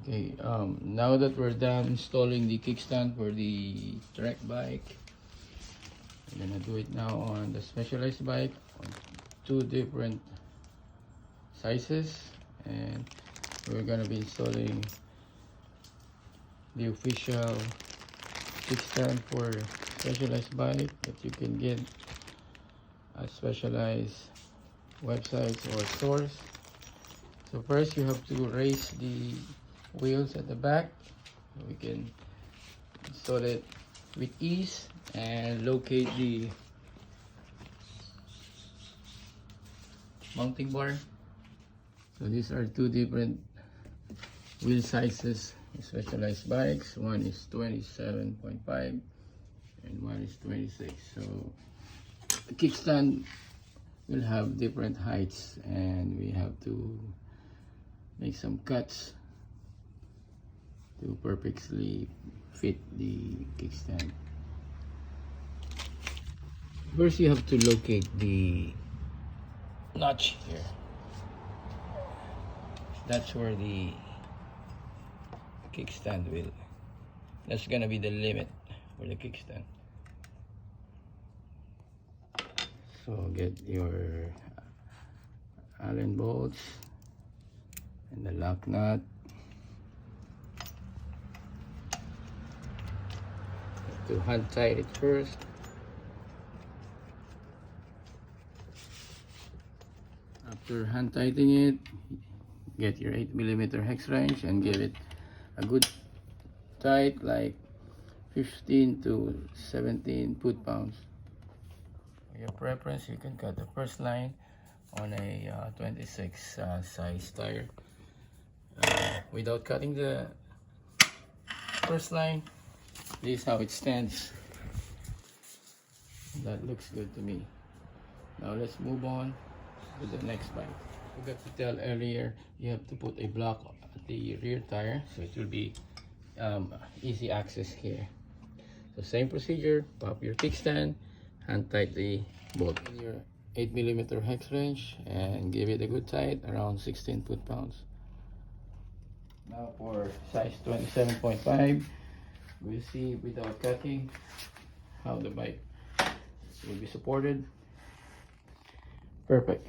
Okay, now that we're done installing the kickstand for the track bike, I'm gonna do it now on the specialized bike on two different sizes, and we're gonna be installing the official kickstand for specialized bike that you can get at specialized websites or stores. So first you have to raise the wheels at the back. We can install it with ease and locate the mounting bar. So these are two different wheel sizes, specialized bikes. One is 27.5 and one is 26. So the kickstand will have different heights, and we have to make some cuts to perfectly fit the kickstand. First you have to locate the notch here. That's where the kickstand will, that's gonna be the limit for the kickstand. So get your Allen bolts and the lock nut. To hand tight it first. After hand tightening it, get your 8mm hex wrench and give it a good tight, like 15 to 17 foot-pounds. For your preference, you can cut the first line on a 26 size tire. Without cutting the first line, this is how it stands. That looks good to me. Now let's move on to the next bike. I forgot to tell earlier, you have to put a block at the rear tire so it will be easy access here. So same procedure, pop your kickstand, hand tight the bolt in your 8mm hex wrench and give it a good tight around 16 foot-pounds. Now for size 27.5, we'll see without cutting how the bike will be supported. Perfect.